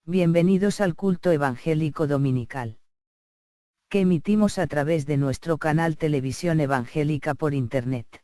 Bienvenidos al culto evangélico dominical, que emitimos a través de nuestro canal Televisión Evangélica por Internet.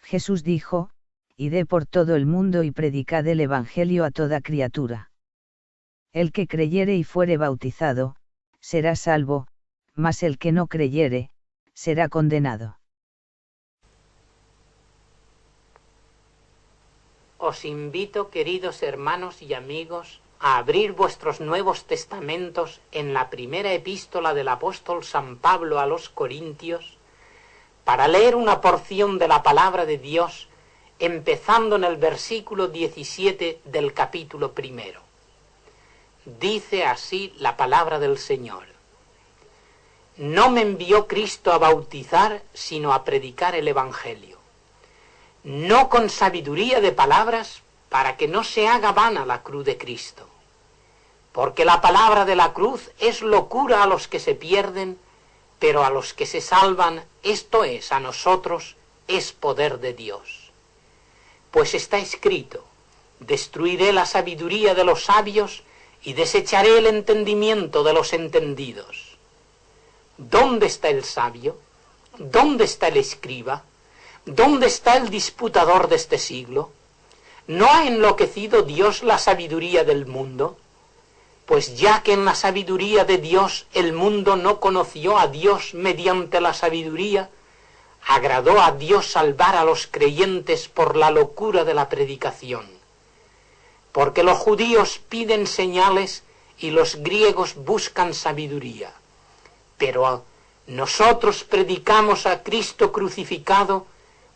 Jesús dijo: Id por todo el mundo y predicad el Evangelio a toda criatura. El que creyere y fuere bautizado, será salvo, mas el que no creyere, será condenado. Os invito, queridos hermanos y amigos, a abrir vuestros Nuevos Testamentos en la primera epístola del apóstol San Pablo a los Corintios, para leer una porción de la palabra de Dios, empezando en el versículo 17 del capítulo 1. Dice así la palabra del Señor: No me envió Cristo a bautizar, sino a predicar el Evangelio, no con sabiduría de palabras, para que no se haga vana la cruz de Cristo. Porque la palabra de la cruz es locura a los que se pierden, pero a los que se salvan, esto es, a nosotros, es poder de Dios. Pues está escrito: destruiré la sabiduría de los sabios y desecharé el entendimiento de los entendidos. ¿Dónde está el sabio? ¿Dónde está el escriba? ¿Dónde está el disputador de este siglo? ¿No ha enloquecido Dios la sabiduría del mundo? Pues ya que en la sabiduría de Dios el mundo no conoció a Dios mediante la sabiduría, agradó a Dios salvar a los creyentes por la locura de la predicación. Porque los judíos piden señales y los griegos buscan sabiduría. Pero nosotros predicamos a Cristo crucificado,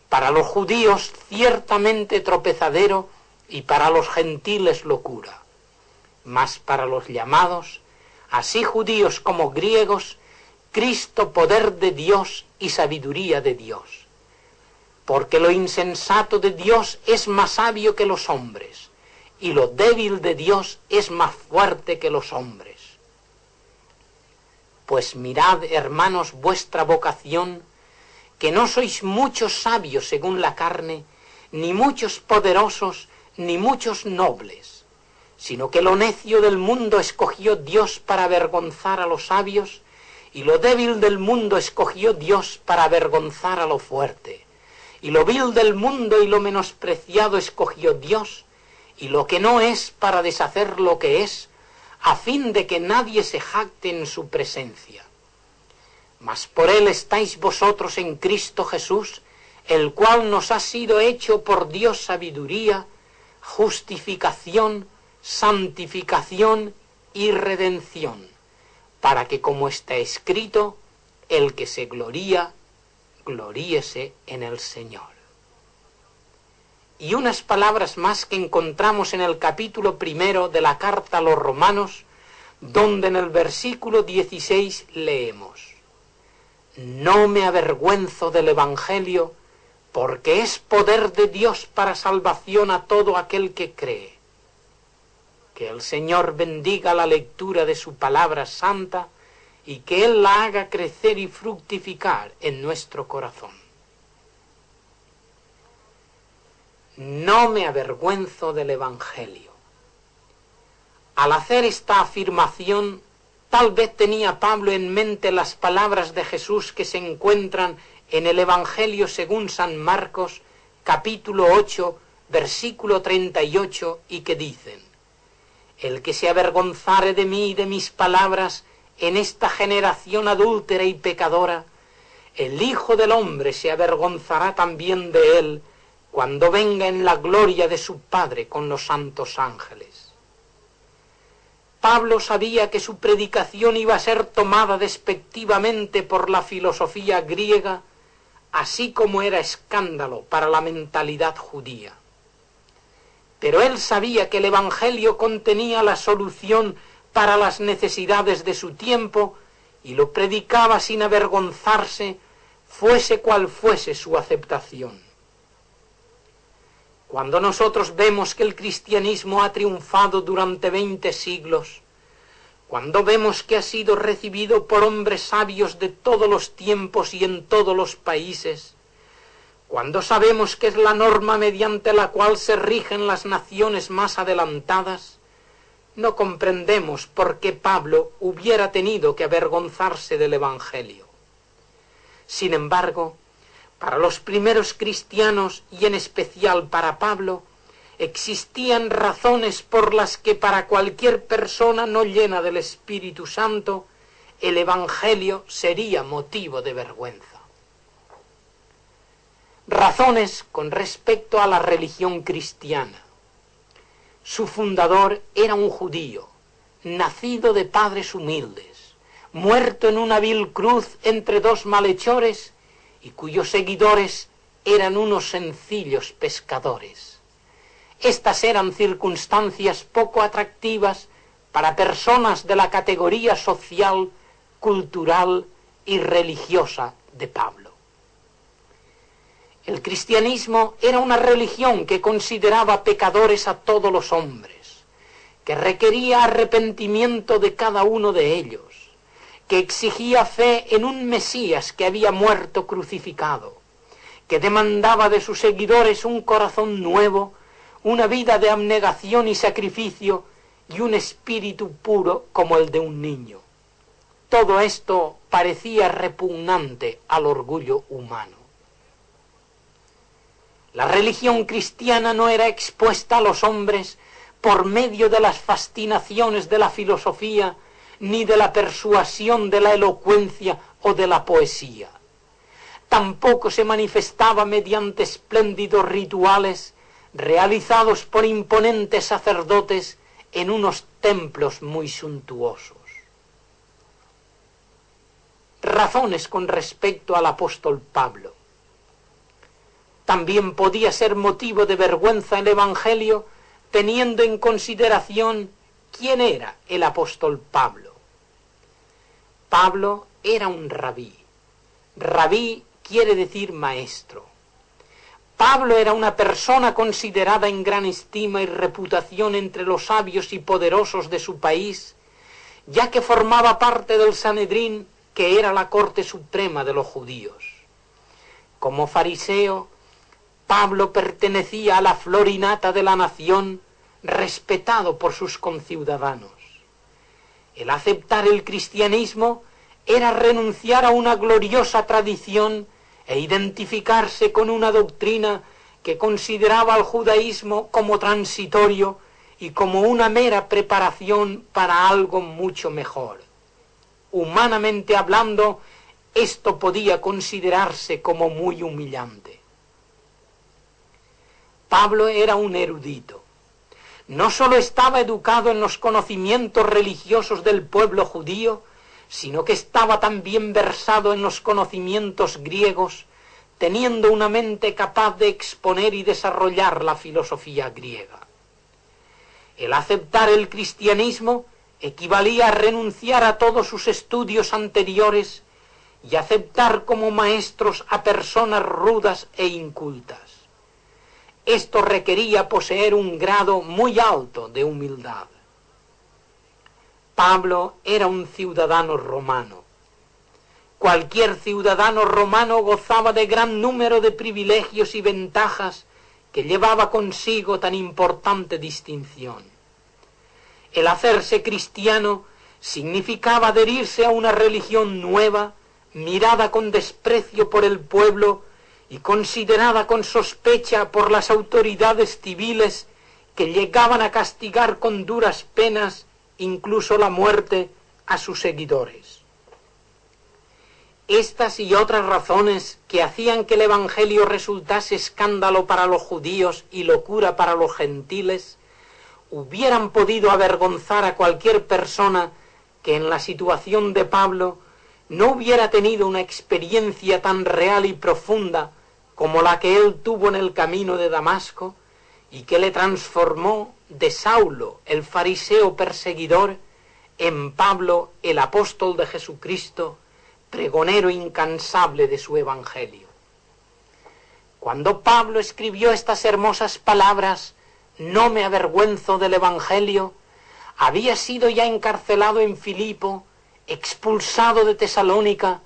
para los judíos ciertamente tropezadero y para los gentiles locura. Mas para los llamados, así judíos como griegos, Cristo poder de Dios y sabiduría de Dios. Porque lo insensato de Dios es más sabio que los hombres, y lo débil de Dios es más fuerte que los hombres. Pues mirad, hermanos, vuestra vocación, que no sois muchos sabios según la carne, ni muchos poderosos, ni muchos nobles, sino que lo necio del mundo escogió Dios para avergonzar a los sabios, y lo débil del mundo escogió Dios para avergonzar a lo fuerte, y lo vil del mundo y lo menospreciado escogió Dios, y lo que no es para deshacer lo que es, a fin de que nadie se jacte en su presencia. Mas por él estáis vosotros en Cristo Jesús, el cual nos ha sido hecho por Dios sabiduría, justificación, santificación y redención, para que, como está escrito, el que se gloría, gloríese en el Señor. Y unas palabras más que encontramos en el capítulo 1 de la carta a los Romanos, donde en el versículo 16 leemos: no me avergüenzo del Evangelio, porque es poder de Dios para salvación a todo aquel que cree. Que el Señor bendiga la lectura de su palabra santa y que Él la haga crecer y fructificar en nuestro corazón. No me avergüenzo del Evangelio. Al hacer esta afirmación, tal vez tenía Pablo en mente las palabras de Jesús que se encuentran en el Evangelio según San Marcos, capítulo 8, versículo 38, y que dicen: el que se avergonzare de mí y de mis palabras en esta generación adúltera y pecadora, el Hijo del Hombre se avergonzará también de él cuando venga en la gloria de su Padre con los santos ángeles. Pablo sabía que su predicación iba a ser tomada despectivamente por la filosofía griega, así como era escándalo para la mentalidad judía. Pero él sabía que el Evangelio contenía la solución para las necesidades de su tiempo y lo predicaba sin avergonzarse, fuese cual fuese su aceptación. Cuando nosotros vemos que el cristianismo ha triunfado durante 20 siglos, cuando vemos que ha sido recibido por hombres sabios de todos los tiempos y en todos los países, cuando sabemos que es la norma mediante la cual se rigen las naciones más adelantadas, no comprendemos por qué Pablo hubiera tenido que avergonzarse del Evangelio. Sin embargo, para los primeros cristianos y en especial para Pablo, existían razones por las que para cualquier persona no llena del Espíritu Santo, el Evangelio sería motivo de vergüenza. Razones con respecto a la religión cristiana. Su fundador era un judío, nacido de padres humildes, muerto en una vil cruz entre dos malhechores y cuyos seguidores eran unos sencillos pescadores. Estas eran circunstancias poco atractivas para personas de la categoría social, cultural y religiosa de Pablo. El cristianismo era una religión que consideraba pecadores a todos los hombres, que requería arrepentimiento de cada uno de ellos, que exigía fe en un Mesías que había muerto crucificado, que demandaba de sus seguidores un corazón nuevo, una vida de abnegación y sacrificio y un espíritu puro como el de un niño. Todo esto parecía repugnante al orgullo humano. La religión cristiana no era expuesta a los hombres por medio de las fascinaciones de la filosofía, ni de la persuasión de la elocuencia o de la poesía. Tampoco se manifestaba mediante espléndidos rituales realizados por imponentes sacerdotes en unos templos muy suntuosos. Razones con respecto al apóstol Pablo. También podía ser motivo de vergüenza el Evangelio, teniendo en consideración quién era el apóstol Pablo. Pablo era un rabí. Rabí quiere decir maestro. Pablo era una persona considerada en gran estima y reputación entre los sabios y poderosos de su país, ya que formaba parte del Sanedrín, que era la corte suprema de los judíos. Como fariseo, Pablo pertenecía a la flor y nata de la nación, respetado por sus conciudadanos. El aceptar el cristianismo era renunciar a una gloriosa tradición e identificarse con una doctrina que consideraba al judaísmo como transitorio y como una mera preparación para algo mucho mejor. Humanamente hablando, esto podía considerarse como muy humillante. Pablo era un erudito. No solo estaba educado en los conocimientos religiosos del pueblo judío, sino que estaba también versado en los conocimientos griegos, teniendo una mente capaz de exponer y desarrollar la filosofía griega. El aceptar el cristianismo equivalía a renunciar a todos sus estudios anteriores y aceptar como maestros a personas rudas e incultas. Esto requería poseer un grado muy alto de humildad. Pablo era un ciudadano romano. Cualquier ciudadano romano gozaba de gran número de privilegios y ventajas que llevaba consigo tan importante distinción. El hacerse cristiano significaba adherirse a una religión nueva, mirada con desprecio por el pueblo y considerada con sospecha por las autoridades civiles que llegaban a castigar con duras penas, incluso la muerte, a sus seguidores. Estas y otras razones que hacían que el Evangelio resultase escándalo para los judíos y locura para los gentiles, hubieran podido avergonzar a cualquier persona que en la situación de Pablo no hubiera tenido una experiencia tan real y profunda como la que él tuvo en el camino de Damasco y que le transformó de Saulo, el fariseo perseguidor, en Pablo, el apóstol de Jesucristo, pregonero incansable de su evangelio. Cuando Pablo escribió estas hermosas palabras, «No me avergüenzo del evangelio», había sido ya encarcelado en Filipo, expulsado de Tesalónica,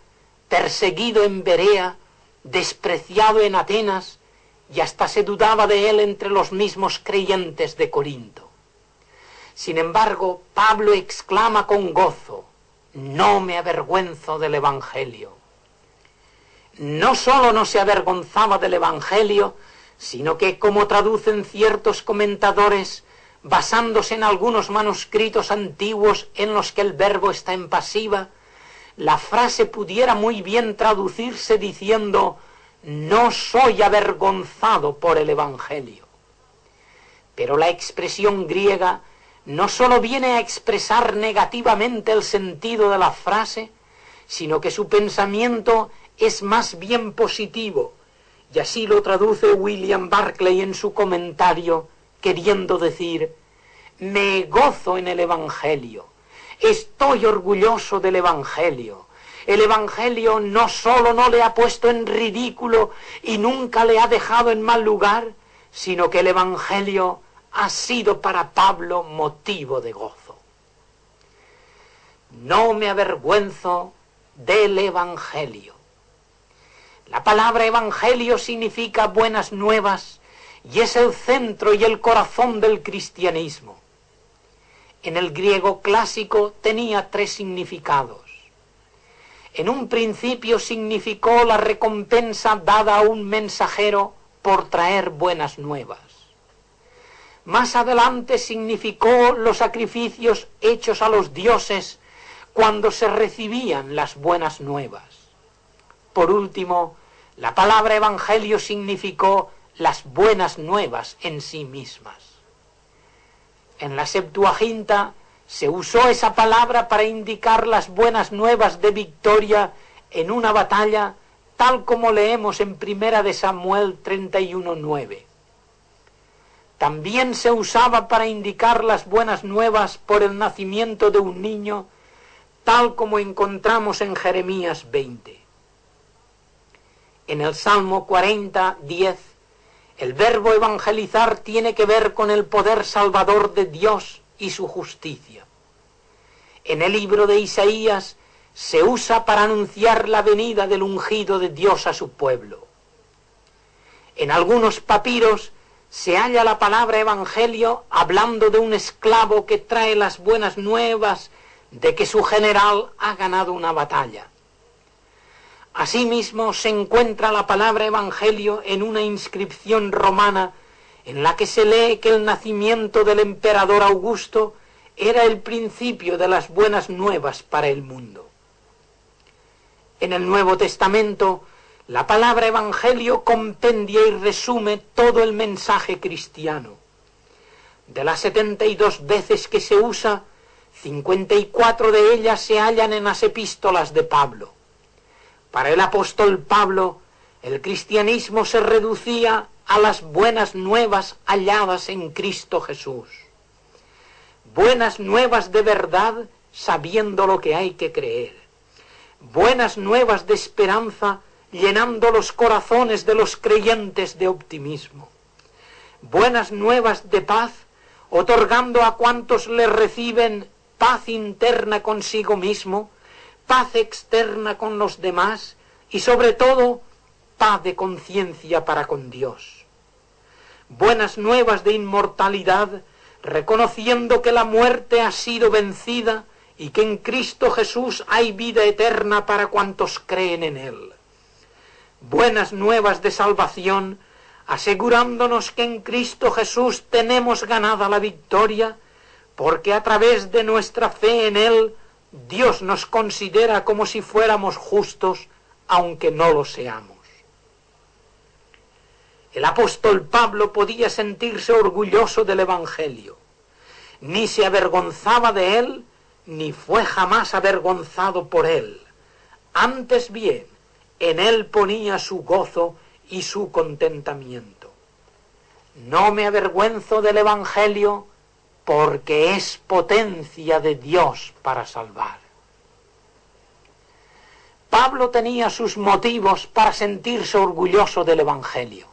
perseguido en Berea, despreciado en Atenas, y hasta se dudaba de él entre los mismos creyentes de Corinto. Sin embargo, Pablo exclama con gozo, «No me avergüenzo del evangelio». No solo no se avergonzaba del evangelio, sino que, como traducen ciertos comentadores, basándose en algunos manuscritos antiguos en los que el verbo está en pasiva, la frase pudiera muy bien traducirse diciendo, «No soy avergonzado por el evangelio». Pero la expresión griega no solo viene a expresar negativamente el sentido de la frase, sino que su pensamiento es más bien positivo, y así lo traduce William Barclay en su comentario, queriendo decir, «Me gozo en el evangelio, estoy orgulloso del evangelio. El evangelio no solo no le ha puesto en ridículo y nunca le ha dejado en mal lugar, sino que el evangelio ha sido para Pablo motivo de gozo». No me avergüenzo del evangelio. La palabra evangelio significa buenas nuevas y es el centro y el corazón del cristianismo. En el griego clásico tenía 3 significados. En un principio significó la recompensa dada a un mensajero por traer buenas nuevas. Más adelante significó los sacrificios hechos a los dioses cuando se recibían las buenas nuevas. Por último, la palabra evangelio significó las buenas nuevas en sí mismas. En la Septuaginta se usó esa palabra para indicar las buenas nuevas de victoria en una batalla, tal como leemos en 1 de Samuel 31:9. También se usaba para indicar las buenas nuevas por el nacimiento de un niño, tal como encontramos en Jeremías 20. En el Salmo 40:10, el verbo evangelizar tiene que ver con el poder salvador de Dios y su justicia. En el libro de Isaías se usa para anunciar la venida del ungido de Dios a su pueblo. En algunos papiros se halla la palabra evangelio hablando de un esclavo que trae las buenas nuevas de que su general ha ganado una batalla. Asimismo, se encuentra la palabra evangelio en una inscripción romana en la que se lee que el nacimiento del emperador Augusto era el principio de las buenas nuevas para el mundo. En el Nuevo Testamento, la palabra evangelio compendia y resume todo el mensaje cristiano. De las 72 veces que se usa, 54 de ellas se hallan en las epístolas de Pablo. Para el apóstol Pablo, el cristianismo se reducía a las buenas nuevas halladas en Cristo Jesús. Buenas nuevas de verdad, sabiendo lo que hay que creer. Buenas nuevas de esperanza, llenando los corazones de los creyentes de optimismo. Buenas nuevas de paz, otorgando a cuantos le reciben paz interna consigo mismo, paz externa con los demás y sobre todo paz de conciencia para con Dios. Buenas nuevas de inmortalidad, reconociendo que la muerte ha sido vencida y que en Cristo Jesús hay vida eterna para cuantos creen en Él. Buenas nuevas de salvación, asegurándonos que en Cristo Jesús tenemos ganada la victoria, porque a través de nuestra fe en Él, Dios nos considera como si fuéramos justos, aunque no lo seamos. El apóstol Pablo podía sentirse orgulloso del Evangelio. Ni se avergonzaba de él, ni fue jamás avergonzado por él. Antes bien, en él ponía su gozo y su contentamiento. No me avergüenzo del Evangelio, porque es potencia de Dios para salvar. Pablo tenía sus motivos para sentirse orgulloso del Evangelio.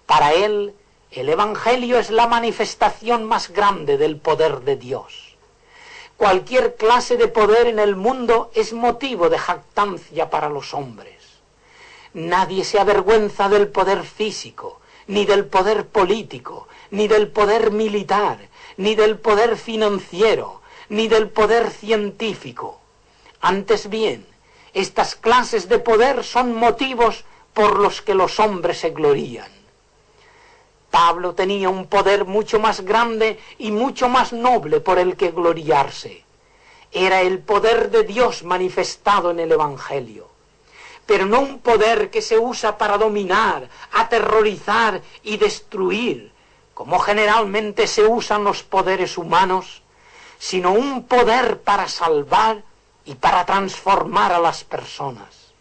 Para él, el Evangelio es la manifestación más grande del poder de Dios. Cualquier clase de poder en el mundo es motivo de jactancia para los hombres. Nadie se avergüenza del poder físico, ni del poder político, ni del poder militar, ni del poder financiero, ni del poder científico. Antes bien, estas clases de poder son motivos por los que los hombres se glorían. Pablo tenía un poder mucho más grande y mucho más noble por el que gloriarse. Era el poder de Dios manifestado en el Evangelio. Pero no un poder que se usa para dominar, aterrorizar y destruir, como generalmente se usan los poderes humanos, sino un poder para salvar y para transformar a las personas.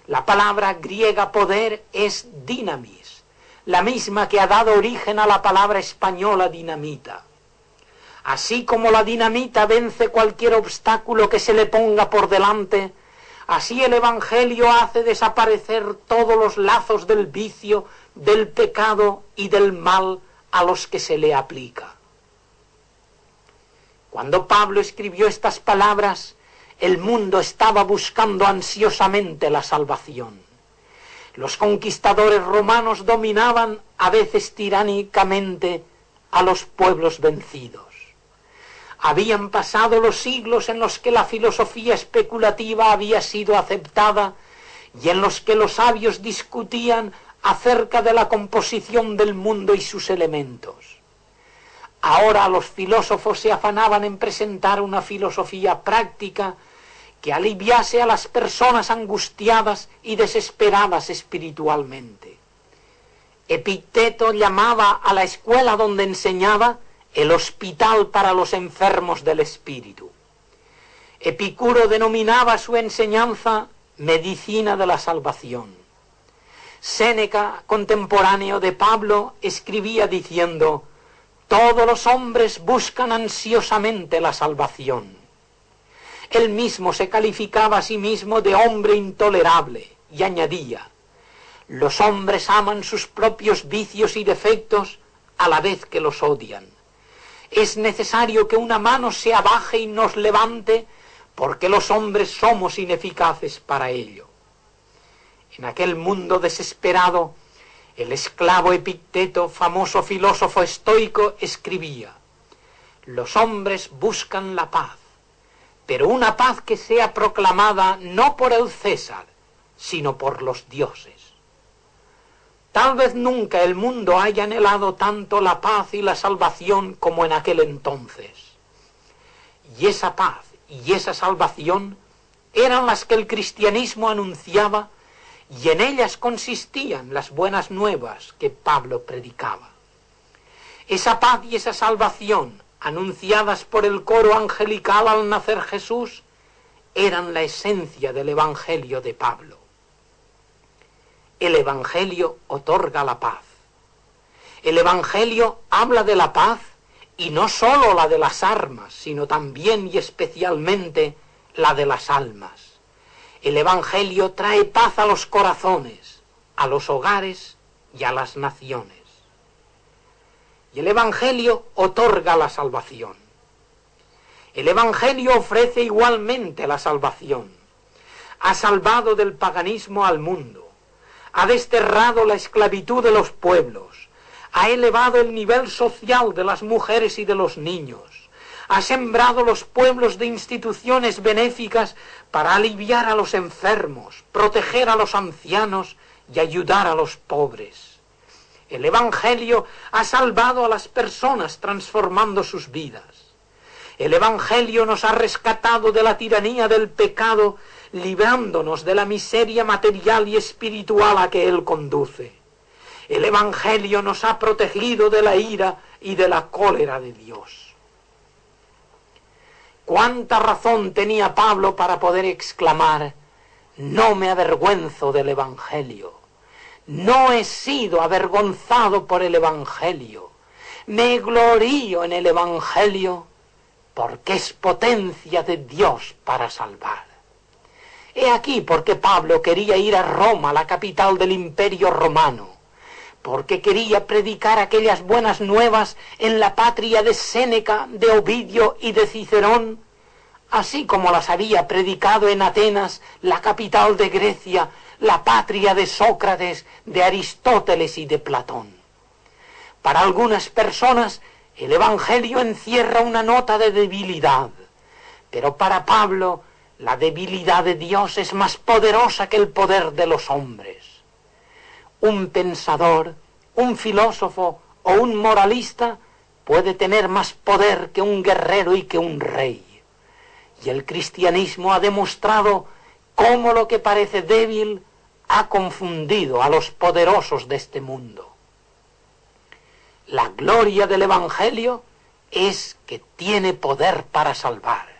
La palabra griega poder es dinamis, la misma que ha dado origen a la palabra española dinamita. Así como la dinamita vence cualquier obstáculo que se le ponga por delante, así el Evangelio hace desaparecer todos los lazos del vicio, del pecado y del mal a los que se le aplica. Cuando Pablo escribió estas palabras, el mundo estaba buscando ansiosamente la salvación. Los conquistadores romanos dominaban, a veces tiránicamente, a los pueblos vencidos. Habían pasado los siglos en los que la filosofía especulativa había sido aceptada y en los que los sabios discutían acerca de la composición del mundo y sus elementos. Ahora los filósofos se afanaban en presentar una filosofía práctica que aliviase a las personas angustiadas y desesperadas espiritualmente. Epicteto llamaba a la escuela donde enseñaba el hospital para los enfermos del espíritu. Epicuro denominaba su enseñanza medicina de la salvación. Séneca, contemporáneo de Pablo, escribía diciendo: todos los hombres buscan ansiosamente la salvación. Él mismo se calificaba a sí mismo de hombre intolerable y añadía: los hombres aman sus propios vicios y defectos a la vez que los odian. Es necesario que una mano se abaje y nos levante, porque los hombres somos ineficaces para ello. En aquel mundo desesperado, el esclavo Epicteto, famoso filósofo estoico, escribía: los hombres buscan la paz, pero una paz que sea proclamada no por el César, sino por los dioses. Tal vez nunca el mundo haya anhelado tanto la paz y la salvación como en aquel entonces. Y esa paz y esa salvación eran las que el cristianismo anunciaba, y en ellas consistían las buenas nuevas que Pablo predicaba. Esa paz y esa salvación, anunciadas por el coro angelical al nacer Jesús, eran la esencia del Evangelio de Pablo. El Evangelio otorga la paz. El Evangelio habla de la paz, y no sólo la de las armas, sino también y especialmente la de las almas. El Evangelio trae paz a los corazones, a los hogares y a las naciones. Y el Evangelio otorga la salvación. El Evangelio ofrece igualmente la salvación. Ha salvado del paganismo al mundo. Ha desterrado la esclavitud de los pueblos. Ha elevado el nivel social de las mujeres y de los niños. Ha sembrado los pueblos de instituciones benéficas para aliviar a los enfermos, proteger a los ancianos y ayudar a los pobres. El Evangelio ha salvado a las personas transformando sus vidas. El Evangelio nos ha rescatado de la tiranía del pecado, librándonos de la miseria material y espiritual a que él conduce. El Evangelio nos ha protegido de la ira y de la cólera de Dios. ¿Cuánta razón tenía Pablo para poder exclamar: no me avergüenzo del Evangelio? No he sido avergonzado por el Evangelio. Me glorío en el Evangelio porque es potencia de Dios para salvar. He aquí por qué Pablo quería ir a Roma, la capital del Imperio Romano, porque quería predicar aquellas buenas nuevas en la patria de Séneca, de Ovidio y de Cicerón, así como las había predicado en Atenas, la capital de Grecia, la patria de Sócrates, de Aristóteles y de Platón. Para algunas personas el Evangelio encierra una nota de debilidad, pero para Pablo la debilidad de Dios es más poderosa que el poder de los hombres. Un pensador, un filósofo o un moralista puede tener más poder que un guerrero y que un rey. Y el cristianismo ha demostrado cómo lo que parece débil ha confundido a los poderosos de este mundo. La gloria del Evangelio es que tiene poder para salvar.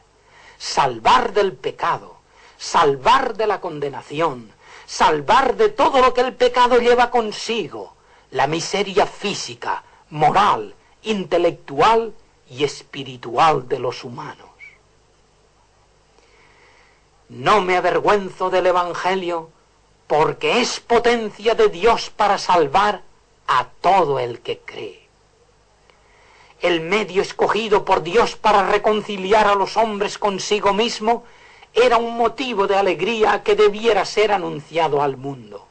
Salvar del pecado, salvar de la condenación, salvar de todo lo que el pecado lleva consigo, la miseria física, moral, intelectual y espiritual de los humanos. No me avergüenzo del Evangelio porque es potencia de Dios para salvar a todo el que cree. El medio escogido por Dios para reconciliar a los hombres consigo mismo era un motivo de alegría que debiera ser anunciado al mundo.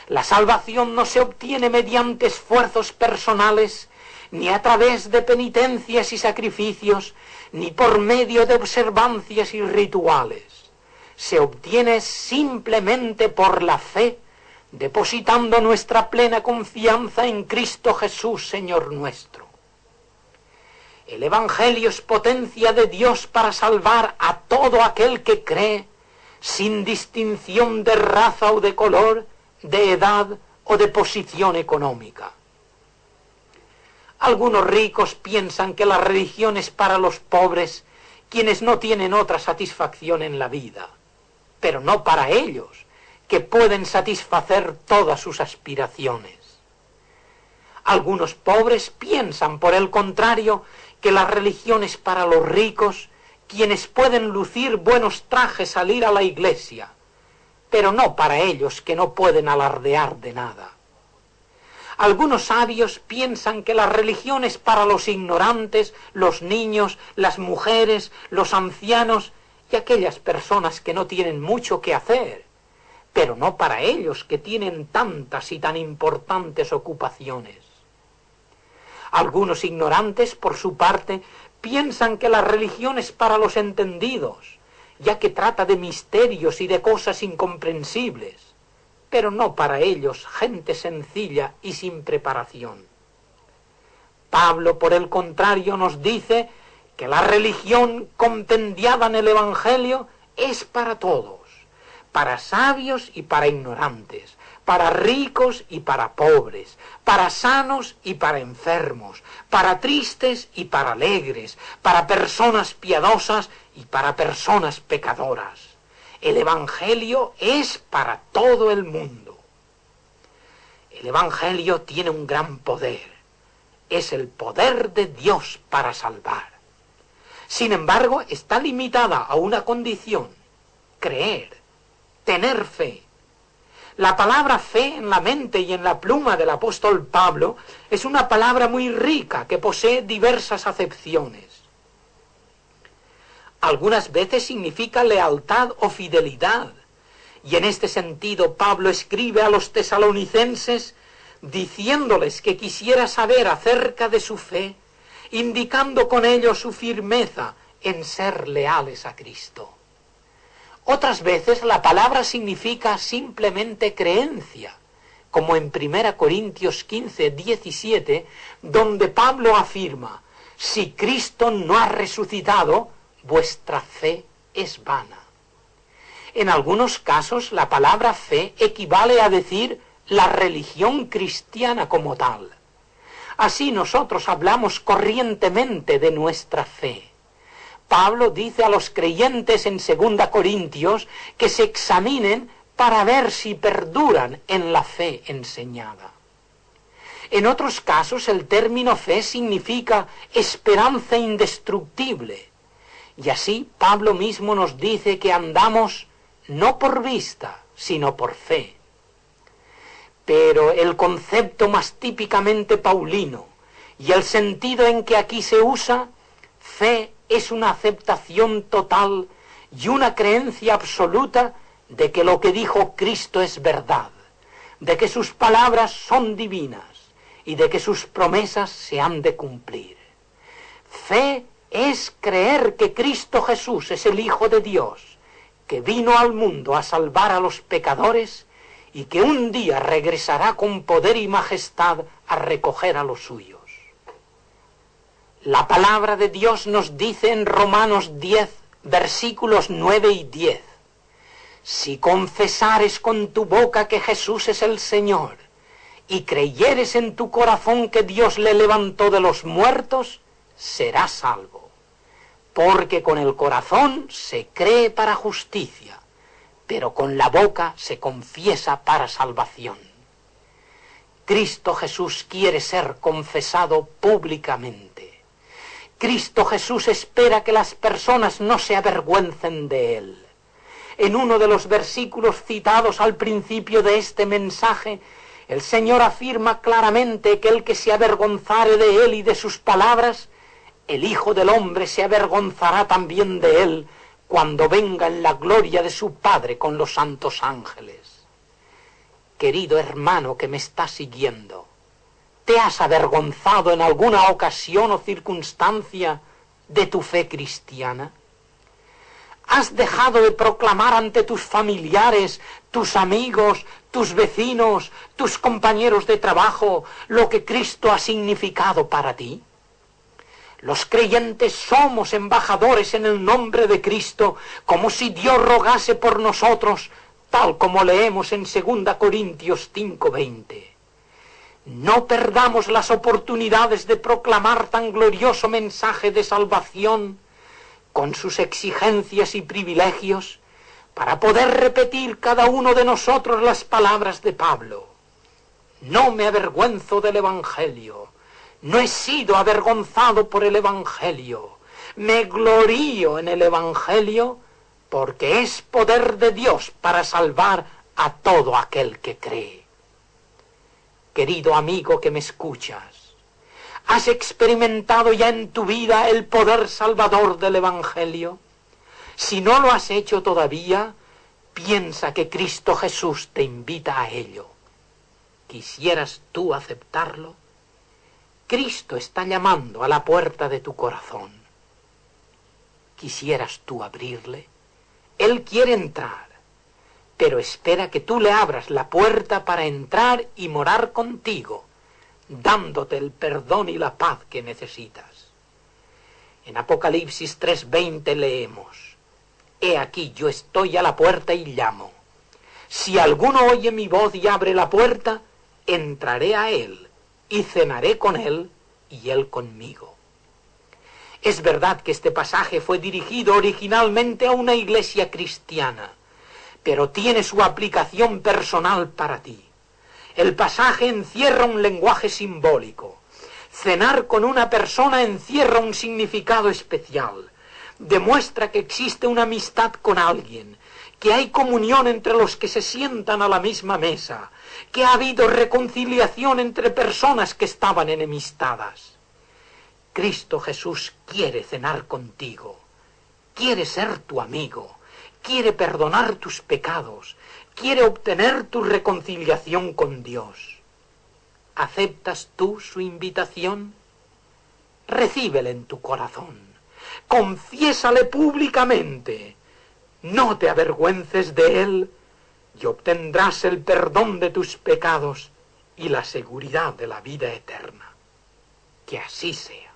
La salvación no se obtiene mediante esfuerzos personales, ni a través de penitencias y sacrificios, ni por medio de observancias y rituales. Se obtiene simplemente por la fe, depositando nuestra plena confianza en Cristo Jesús, Señor nuestro. El Evangelio es potencia de Dios para salvar a todo aquel que cree, sin distinción de raza o de color, de edad o de posición económica. Algunos ricos piensan que la religión es para los pobres, quienes no tienen otra satisfacción en la vida, pero no para ellos, que pueden satisfacer todas sus aspiraciones. Algunos pobres piensan, por el contrario, que la religión es para los ricos, quienes pueden lucir buenos trajes al ir a la iglesia, pero no para ellos que no pueden alardear de nada. Algunos sabios piensan que la religión es para los ignorantes, los niños, las mujeres, los ancianos y aquellas personas que no tienen mucho que hacer, pero no para ellos que tienen tantas y tan importantes ocupaciones. Algunos ignorantes, por su parte, piensan que la religión es para los entendidos, ya que trata de misterios y de cosas incomprensibles, pero no para ellos, gente sencilla y sin preparación. Pablo, por el contrario, nos dice que la religión compendiada en el Evangelio es para todos, para sabios y para ignorantes, para ricos y para pobres, para sanos y para enfermos, para tristes y para alegres, para personas piadosas y para personas pecadoras. El Evangelio es para todo el mundo. El Evangelio tiene un gran poder. Es el poder de Dios para salvar. Sin embargo, está limitada a una condición: creer, tener fe. La palabra fe en la mente y en la pluma del apóstol Pablo es una palabra muy rica que posee diversas acepciones. Algunas veces significa lealtad o fidelidad, y en este sentido Pablo escribe a los tesalonicenses diciéndoles que quisiera saber acerca de su fe, indicando con ello su firmeza en ser leales a Cristo. Otras veces la palabra significa simplemente creencia, como en 1 Corintios 15, 17, donde Pablo afirma: si Cristo no ha resucitado, vuestra fe es vana. En algunos casos la palabra fe equivale a decir la religión cristiana como tal. Así nosotros hablamos corrientemente de nuestra fe. Pablo dice a los creyentes en 2 Corintios que se examinen para ver si perduran en la fe enseñada. En otros casos el término fe significa esperanza indestructible. Y así Pablo mismo nos dice que andamos no por vista, sino por fe. Pero el concepto más típicamente paulino y el sentido en que aquí se usa, fe es una aceptación total y una creencia absoluta de que lo que dijo Cristo es verdad, de que sus palabras son divinas y de que sus promesas se han de cumplir. Fe es creer que Cristo Jesús es el Hijo de Dios, que vino al mundo a salvar a los pecadores y que un día regresará con poder y majestad a recoger a los suyos. La palabra de Dios nos dice en Romanos 10, versículos 9 y 10, si confesares con tu boca que Jesús es el Señor y creyeres en tu corazón que Dios le levantó de los muertos, serás salvo. Porque con el corazón se cree para justicia, pero con la boca se confiesa para salvación. Cristo Jesús quiere ser confesado públicamente. Cristo Jesús espera que las personas no se avergüencen de Él. En uno de los versículos citados al principio de este mensaje, el Señor afirma claramente que el que se avergonzare de Él y de sus palabras, el Hijo del Hombre se avergonzará también de Él cuando venga en la gloria de su Padre con los santos ángeles. Querido hermano que me está siguiendo, ¿te has avergonzado en alguna ocasión o circunstancia de tu fe cristiana? ¿Has dejado de proclamar ante tus familiares, tus amigos, tus vecinos, tus compañeros de trabajo lo que Cristo ha significado para ti? Los creyentes somos embajadores en el nombre de Cristo, como si Dios rogase por nosotros, tal como leemos en 2 Corintios 5:20. No perdamos las oportunidades de proclamar tan glorioso mensaje de salvación, con sus exigencias y privilegios, para poder repetir cada uno de nosotros las palabras de Pablo. No me avergüenzo del Evangelio, no he sido avergonzado por el Evangelio, me glorío en el Evangelio, porque es poder de Dios para salvar a todo aquel que cree. Querido amigo que me escuchas, ¿has experimentado ya en tu vida el poder salvador del Evangelio? Si no lo has hecho todavía, piensa que Cristo Jesús te invita a ello. ¿Quisieras tú aceptarlo? Cristo está llamando a la puerta de tu corazón. ¿Quisieras tú abrirle? Él quiere entrar, pero espera que tú le abras la puerta para entrar y morar contigo, dándote el perdón y la paz que necesitas. En Apocalipsis 3:20 leemos: He aquí, yo estoy a la puerta y llamo. Si alguno oye mi voz y abre la puerta, entraré a él y cenaré con él y él conmigo. Es verdad que este pasaje fue dirigido originalmente a una iglesia cristiana, pero tiene su aplicación personal para ti. El pasaje encierra un lenguaje simbólico. Cenar con una persona encierra un significado especial. Demuestra que existe una amistad con alguien, que hay comunión entre los que se sientan a la misma mesa, que ha habido reconciliación entre personas que estaban enemistadas. Cristo Jesús quiere cenar contigo, quiere ser tu amigo, quiere perdonar tus pecados, quiere obtener tu reconciliación con Dios. ¿Aceptas tú su invitación? Recíbele en tu corazón, confiésale públicamente, no te avergüences de él y obtendrás el perdón de tus pecados y la seguridad de la vida eterna. Que así sea.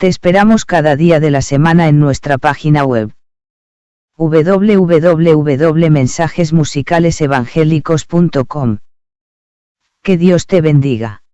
Te esperamos cada día de la semana en nuestra página web www.mensajesmusicalesevangélicos.com. Que Dios te bendiga.